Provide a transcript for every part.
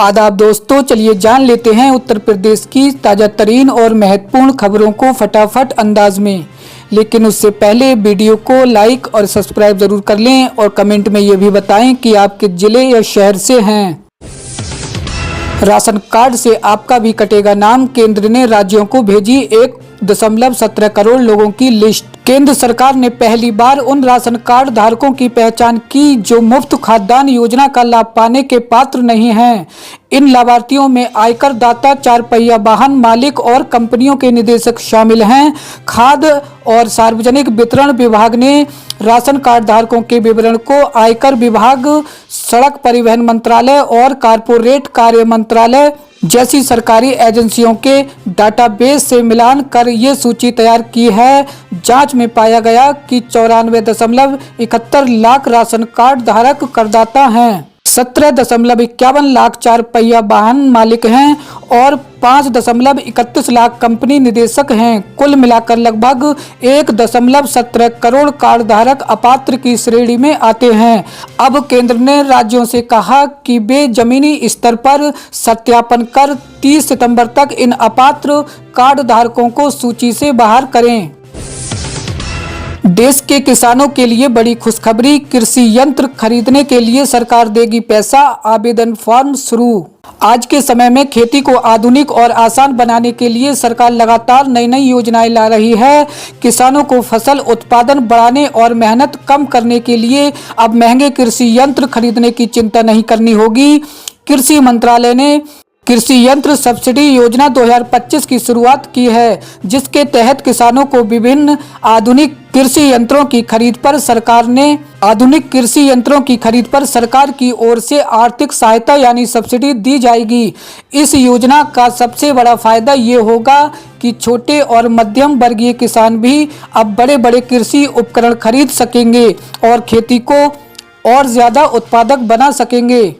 आदाब दोस्तों, चलिए जान लेते हैं उत्तर प्रदेश की ताज़ा तरीन और महत्वपूर्ण खबरों को फटाफट अंदाज में। लेकिन उससे पहले वीडियो को लाइक और सब्सक्राइब जरूर कर लें और कमेंट में ये भी बताएं कि आप किस जिले या शहर से हैं। राशन कार्ड से आपका भी कटेगा नाम। केंद्र ने राज्यों को भेजी 1.17 करोड़ लोगों की लिस्ट। केंद्र सरकार ने पहली बार उन राशन कार्ड धारकों की पहचान की जो मुफ्त खाद्यान्न योजना का लाभ पाने के पात्र नहीं हैं। इन लाभार्थियों में आयकर दाता, 4 पहिया वाहन मालिक और कंपनियों के निदेशक शामिल हैं। खाद्य और सार्वजनिक वितरण विभाग ने राशन कार्ड धारकों के विवरण को आयकर विभाग, सड़क परिवहन मंत्रालय और कारपोरेट कार्य मंत्रालय जैसी सरकारी एजेंसियों के डाटाबेस से मिलान कर ये सूची तैयार की है। जांच में पाया गया कि 94.71 लाख राशन कार्ड धारक करदाता हैं, 17.51 लाख 4 पहिया वाहन मालिक हैं और 5.31 लाख कंपनी निदेशक हैं। कुल मिलाकर लगभग 1.17 करोड़ कार्ड धारक अपात्र की श्रेणी में आते हैं। अब केंद्र ने राज्यों से कहा कि वे जमीनी स्तर पर सत्यापन कर 30 सितंबर तक इन अपात्र कार्ड धारकों को सूची से बाहर करें। देश के किसानों के लिए बड़ी खुशखबरी, कृषि यंत्र खरीदने के लिए सरकार देगी पैसा, आवेदन फॉर्म शुरू। आज के समय में खेती को आधुनिक और आसान बनाने के लिए सरकार लगातार नई नई योजनाएं ला रही है। किसानों को फसल उत्पादन बढ़ाने और मेहनत कम करने के लिए अब महंगे कृषि यंत्र खरीदने की चिंता नहीं करनी होगी। कृषि मंत्रालय ने कृषि यंत्र सब्सिडी योजना 2025 की शुरुआत की है, जिसके तहत किसानों को विभिन्न आधुनिक कृषि यंत्रों की खरीद पर सरकार की ओर से आर्थिक सहायता यानी सब्सिडी दी जाएगी। इस योजना का सबसे बड़ा फायदा ये होगा कि छोटे और मध्यम वर्गीय किसान भी अब बड़े बड़े कृषि उपकरण खरीद सकेंगे और खेती को और ज्यादा उत्पादक बना सकेंगे।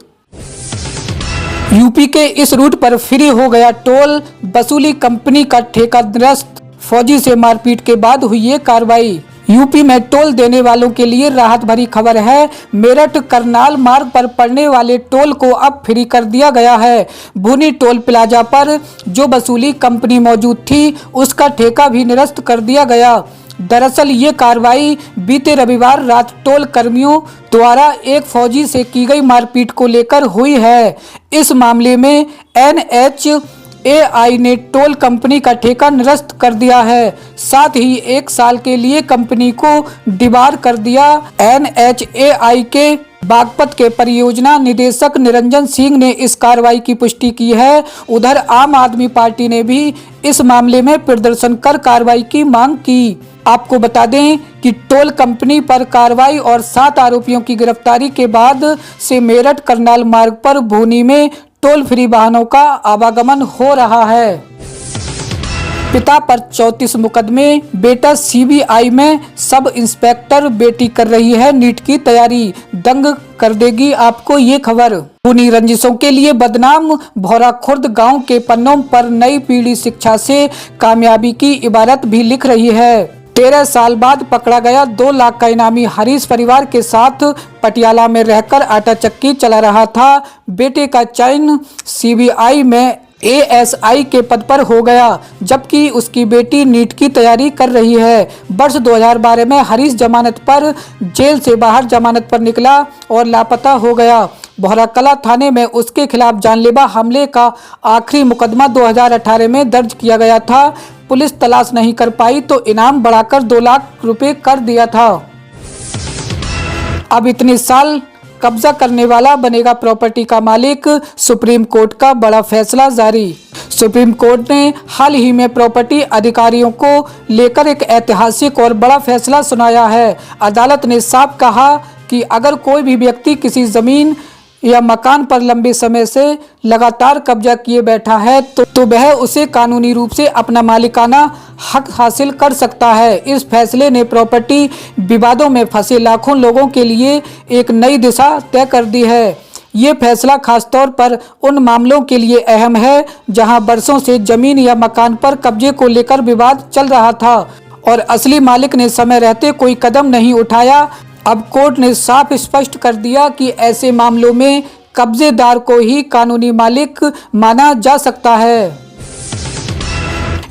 यूपी के इस रूट पर फ्री हो गया टोल वसूली, कंपनी का ठेका निरस्त। फौजी से मारपीट के बाद हुई ये कार्रवाई। यूपी में टोल देने वालों के लिए राहत भरी खबर है। मेरठ करनाल मार्ग पर पड़ने वाले टोल को अब फ्री कर दिया गया है। भुनी टोल प्लाजा पर जो वसूली कंपनी मौजूद थी, उसका ठेका भी निरस्त कर दिया गया। दरअसल ये कार्रवाई बीते रविवार रात टोल कर्मियों द्वारा एक फौजी से की गई मारपीट को लेकर हुई है। इस मामले में NHAI ने टोल कंपनी का ठेका निरस्त कर दिया है, साथ ही 1 साल के लिए कंपनी को डिबार कर दिया। NHAI के बागपत के परियोजना निदेशक निरंजन सिंह ने इस कार्रवाई की पुष्टि की है। उधर आम आदमी पार्टी ने भी इस मामले में प्रदर्शन कर कार्रवाई की मांग की। आपको बता दें कि टोल कंपनी पर कार्रवाई और 7 आरोपियों की गिरफ्तारी के बाद से मेरठ करनाल मार्ग पर भूनी में टोल फ्री वाहनों का आवागमन हो रहा है। पिता पर 34 मुकदमे, बेटा CBI में सब इंस्पेक्टर, बेटी कर रही है नीट की तैयारी। दंग कर देगी आपको ये खबर। खूनी रंजिशों के लिए बदनाम भौरा खुर्द गांव के पन्नों पर नई पीढ़ी शिक्षा से कामयाबी की इबारत भी लिख रही है। 13 साल बाद पकड़ा गया 2 लाख का इनामी हरीश परिवार के साथ पटियाला में रहकर आटा चक्की चला रहा था। बेटे का चयन CBI में ASI के पद पर हो गया, जबकि उसकी बेटी नीट की तैयारी कर रही है। वर्ष 2012 में हरीश जमानत पर जेल से बाहर जमानत पर निकला और लापता हो गया। बहराकला थाने में उसके खिलाफ जानलेवा हमले का आखिरी मुकदमा 2018 में दर्ज किया गया था। पुलिस तलाश नहीं कर पाई तो इनाम बढ़ाकर 2 लाख रुपए कर दिया था। अब इतने साल कब्जा करने वाला बनेगा प्रॉपर्टी का मालिक, सुप्रीम कोर्ट का बड़ा फैसला जारी। सुप्रीम कोर्ट ने हाल ही में प्रॉपर्टी अधिकारियों को लेकर एक ऐतिहासिक और बड़ा फैसला सुनाया है। अदालत ने साफ कहा कि अगर कोई भी व्यक्ति किसी जमीन या मकान पर लंबे समय से लगातार कब्जा किए बैठा है तो वह उसे कानूनी रूप से अपना मालिकाना हक हासिल कर सकता है। इस फैसले ने प्रॉपर्टी विवादों में फंसे लाखों लोगों के लिए एक नई दिशा तय कर दी है। ये फैसला खासतौर पर उन मामलों के लिए अहम है जहां वर्षों से जमीन या मकान पर कब्जे को लेकर विवाद चल रहा था और असली मालिक ने समय रहते कोई कदम नहीं उठाया। अब कोर्ट ने साफ स्पष्ट कर दिया कि ऐसे मामलों में कब्जेदार को ही कानूनी मालिक माना जा सकता है।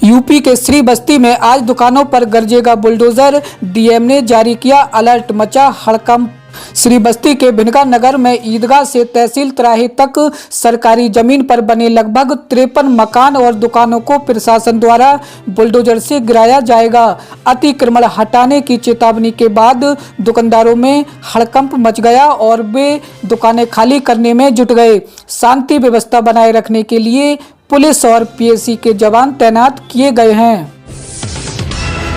यूपी के श्री बस्ती में आज दुकानों पर गरजेगा बुलडोजर, डीएम ने जारी किया अलर्ट, मचा हड़कंप। श्री बस्ती के भिनगा नगर में ईदगाह से तहसील त्राही तक सरकारी जमीन पर बने लगभग 53 मकान और दुकानों को प्रशासन द्वारा बुलडोजर से गिराया जाएगा। अतिक्रमण हटाने की चेतावनी के बाद दुकानदारों में हड़कंप मच गया और वे दुकानें खाली करने में जुट गए। शांति व्यवस्था बनाए रखने के लिए पुलिस और पीएसी के जवान तैनात किए गए हैं।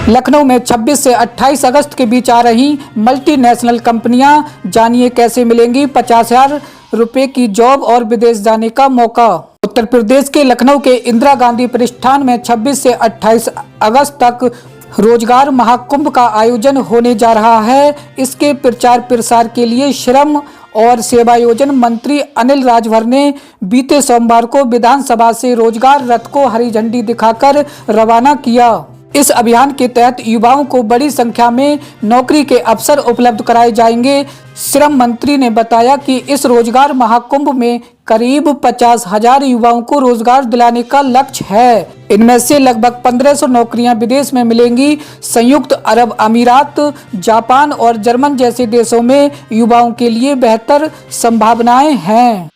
लखनऊ में 26 से 28 अगस्त के बीच आ रही मल्टीनेशनल कंपनियां, जानिए कैसे मिलेंगी 50,000 रुपए की जॉब और विदेश जाने का मौका। उत्तर प्रदेश के लखनऊ के इंदिरा गांधी प्रतिष्ठान में 26 से 28 अगस्त तक रोजगार महाकुंभ का आयोजन होने जा रहा है। इसके प्रचार प्रसार के लिए श्रम और सेवायोजन मंत्री अनिल राजभर ने बीते सोमवार को विधानसभा से रोजगार रथ को हरी झंडी दिखाकर रवाना किया। इस अभियान के तहत युवाओं को बड़ी संख्या में नौकरी के अवसर उपलब्ध कराए जाएंगे। श्रम मंत्री ने बताया कि इस रोजगार महाकुंभ में करीब 50,000 युवाओं को रोजगार दिलाने का लक्ष्य है। इनमें से लगभग 1500 नौकरियां विदेश में मिलेंगी। संयुक्त अरब अमीरात, जापान और जर्मन जैसे देशों में युवाओं के लिए बेहतर संभावनाएं हैं।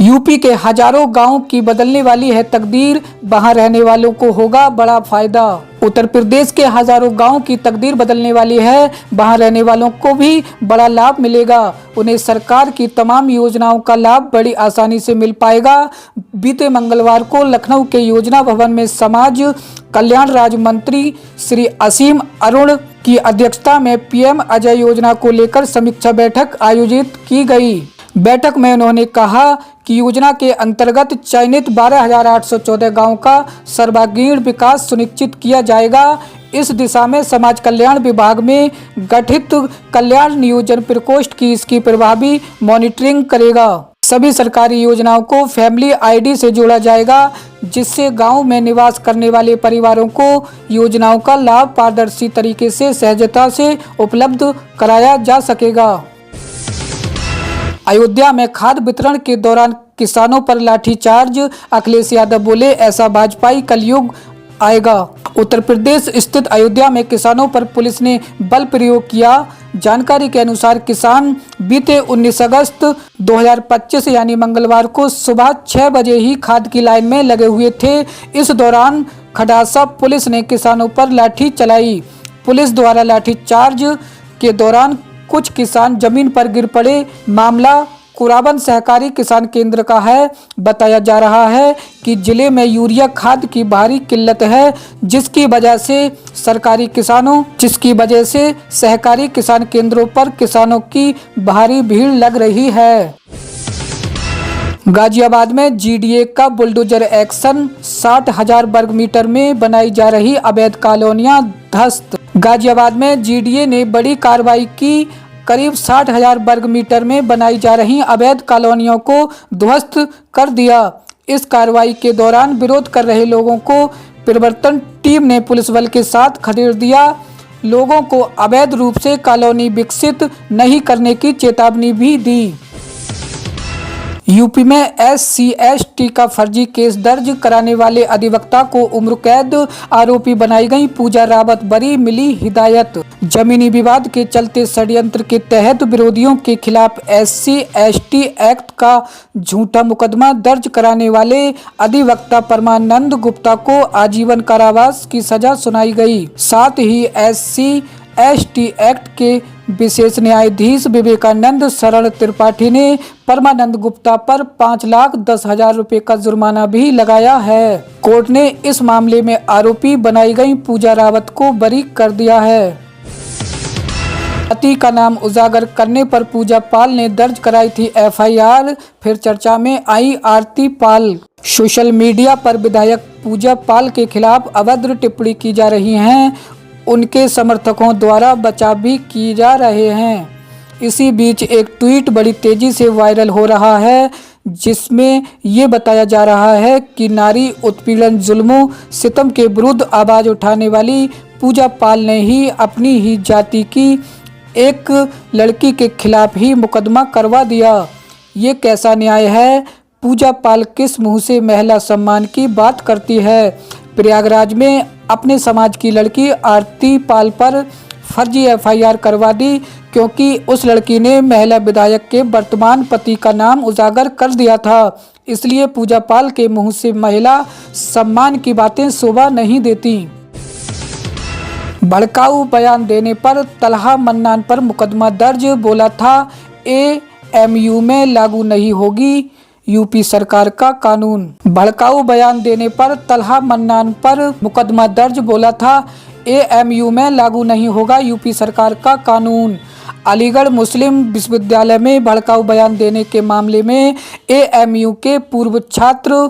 यूपी के हजारों गांवों की बदलने वाली है तकदीर, वहां रहने वालों को होगा बड़ा फायदा। उत्तर प्रदेश के हजारों गांवों की तकदीर बदलने वाली है, वहां रहने वालों को भी बड़ा लाभ मिलेगा। उन्हें सरकार की तमाम योजनाओं का लाभ बड़ी आसानी से मिल पाएगा। बीते मंगलवार को लखनऊ के योजना भवन में समाज कल्याण राज्य मंत्री श्री असीम अरुण की अध्यक्षता में पीएम अजय योजना को लेकर समीक्षा बैठक आयोजित की गई। बैठक में उन्होंने कहा कि योजना के अंतर्गत चयनित 12,814 गाँव का सर्वांगीण विकास सुनिश्चित किया जाएगा। इस दिशा में समाज कल्याण विभाग में गठित कल्याण नियोजन प्रकोष्ठ की इसकी प्रभावी मॉनिटरिंग करेगा। सभी सरकारी योजनाओं को फैमिली आईडी से जोड़ा जाएगा, जिससे गांव में निवास करने वाले परिवारों को योजनाओं का लाभ पारदर्शी तरीके से सहजता से उपलब्ध कराया जा सकेगा। अयोध्या में खाद वितरण के दौरान किसानों पर लाठीचार्ज, अखिलेश यादव बोले ऐसा भाजपाई कलयुग आएगा। उत्तर प्रदेश स्थित अयोध्या में किसानों पर पुलिस ने बल प्रयोग किया। जानकारी के अनुसार किसान बीते 19 अगस्त 2025 यानी मंगलवार को सुबह 6 बजे ही खाद की लाइन में लगे हुए थे। इस दौरान खडासा पुलिस ने किसानों पर लाठी चलाई। पुलिस द्वारा लाठीचार्ज के दौरान कुछ किसान जमीन पर गिर पड़े। मामला कुराबन सहकारी किसान केंद्र का है। बताया जा रहा है कि जिले में यूरिया खाद की भारी किल्लत है, जिसकी वजह से सहकारी किसान केंद्रों पर किसानों की भारी भीड़ लग रही है। गाजियाबाद में जीडीए का बुलडोजर एक्शन, 60,000 वर्ग मीटर में बनाई जा रही अवैध कॉलोनियां ध्वस्त। गाजियाबाद में जीडीए ने बड़ी कार्रवाई की। करीब 60,000 वर्ग मीटर में बनाई जा रही अवैध कॉलोनियों को ध्वस्त कर दिया। इस कार्रवाई के दौरान विरोध कर रहे लोगों को परिवर्तन टीम ने पुलिस बल के साथ खदेड़ दिया। लोगों को अवैध रूप से कॉलोनी विकसित नहीं करने की चेतावनी भी दी। यूपी में SC/ST का फर्जी केस दर्ज कराने वाले अधिवक्ता को उम्र कैद, आरोपी बनाई गई पूजा रावत बरी, मिली हिदायत। जमीनी विवाद के चलते षड्यंत्र के तहत विरोधियों के खिलाफ SC/ST एक्ट का झूठा मुकदमा दर्ज कराने वाले अधिवक्ता परमानंद गुप्ता को आजीवन कारावास की सजा सुनाई गई। साथ ही SC/ST एक्ट के विशेष न्यायाधीश विवेकानंद शरण त्रिपाठी ने परमानंद गुप्ता पर 5,10,000 रुपए का जुर्माना भी लगाया है। कोर्ट ने इस मामले में आरोपी बनाई गई पूजा रावत को बरी कर दिया है। पति का नाम उजागर करने पर पूजा पाल ने दर्ज कराई थी FIR, फिर चर्चा में आई आरती पाल। सोशल मीडिया पर विधायक पूजा पाल के खिलाफ अभद्र टिप्पणी की जा रही हैं। उनके समर्थकों द्वारा बचाव भी किए जा रहे हैं। इसी बीच एक ट्वीट बड़ी तेजी से वायरल हो रहा है, जिसमें ये बताया जा रहा है कि नारी उत्पीड़न, जुल्मों, सितम के विरुद्ध आवाज़ उठाने वाली पूजा पाल ने ही अपनी ही जाति की एक लड़की के खिलाफ ही मुकदमा करवा दिया। ये कैसा न्याय है? पूजा पाल किस मुंह से महिला सम्मान की बात करती है? प्रयागराज में अपने समाज की लड़की आरती पाल पर फर्जी एफआईआर करवा दी क्योंकि उस लड़की ने महिला विधायक के वर्तमान पति का नाम उजागर कर दिया था। इसलिए पूजा पाल के मुंह से महिला सम्मान की बातें शोभा नहीं देती। भड़काऊ बयान देने पर तलहा मन्नान पर मुकदमा दर्ज, बोला था एएमयू में लागू नहीं होगी यूपी सरकार का कानून। भड़काऊ बयान देने पर तलहा मन्नान पर मुकदमा दर्ज, बोला था एएमयू में लागू नहीं होगा यूपी सरकार का कानून। अलीगढ़ मुस्लिम विश्वविद्यालय में भड़काऊ बयान देने के मामले में एएमयू के पूर्व छात्र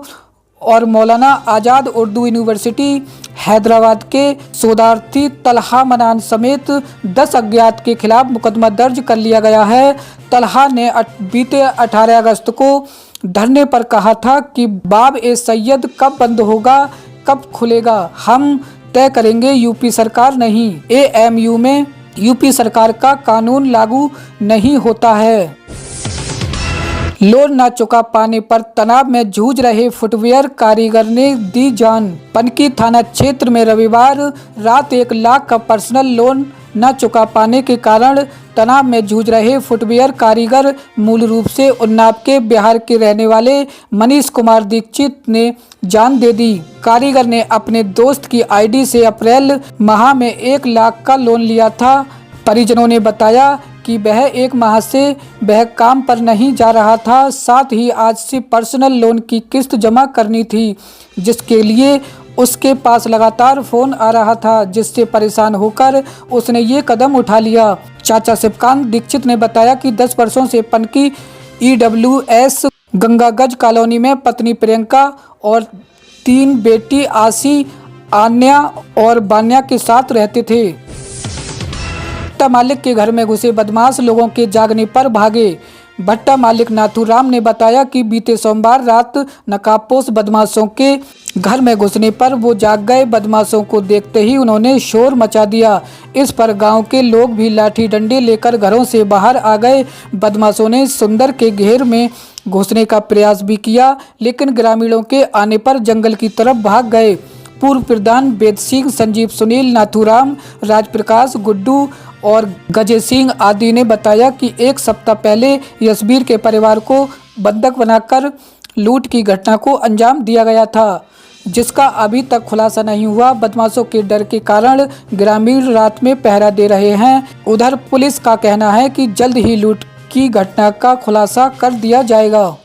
और मौलाना आज़ाद उर्दू यूनिवर्सिटी हैदराबाद के शोधार्थी तलहा मन्नान समेत 10 अज्ञात के खिलाफ मुकदमा दर्ज कर लिया गया है। तलहा ने बीते 18 अगस्त को धरने पर कहा था कि बाब ए सैयद कब बंद होगा, कब खुलेगा, हम तय करेंगे, यूपी सरकार नहीं। एएमयू में यूपी सरकार का कानून लागू नहीं होता है। लोन न चुका पाने पर तनाव में जूझ रहे फुटवियर कारीगर ने दी जान। पनकी थाना क्षेत्र में रविवार रात 1 लाख का पर्सनल लोन न चुका पाने के कारण तनाव में जूझ रहे फुटवियर कारीगर मूल रूप से उन्नाव के बिहार के रहने वाले मनीष कुमार दीक्षित ने जान दे दी। कारीगर ने अपने दोस्त की आईडी से अप्रैल माह में 1 लाख का लोन लिया था। परिजनों ने बताया कि वह 1 माह से वह काम पर नहीं जा रहा था, साथ ही आज से पर्सनल लोन की किस्त जमा करनी थी, जिसके लिए उसके पास लगातार फोन आ रहा था, जिससे परेशान होकर उसने ये कदम उठा लिया। चाचा शिवकांत दीक्षित ने बताया कि 10 वर्षों से पनकी EWS गंगागज कॉलोनी में पत्नी प्रियंका और 3 बेटी आशी, आन्या और बान्या के साथ रहते थे। भट्टा मालिक के घर में घुसे बदमाश लोगों के जागने पर भागे। भट्टा मालिक नाथूराम ने बताया कि बीते सोमवार रात नकाबपोश बदमाशों के घर में घुसने पर वो जाग गए। बदमाशों को देखते ही उन्होंने शोर मचा दिया। इस पर गांव के लोग भी लाठी डंडे लेकर घरों से बाहर आ गए। बदमाशों ने सुंदर के घेर में घुसने का प्रयास भी किया, लेकिन ग्रामीणों के आने पर जंगल की तरफ भाग गए। पूर्व प्रधान वेद सिंह, संजीव, सुनील, नाथूराम, राजप्रकाश, गुड्डू और गजे सिंह आदि ने बताया कि 1 सप्ताह पहले यशबीर के परिवार को बंधक बनाकर लूट की घटना को अंजाम दिया गया था, जिसका अभी तक खुलासा नहीं हुआ। बदमाशों के डर के कारण ग्रामीण रात में पहरा दे रहे हैं। उधर पुलिस का कहना है कि जल्द ही लूट की घटना का खुलासा कर दिया जाएगा।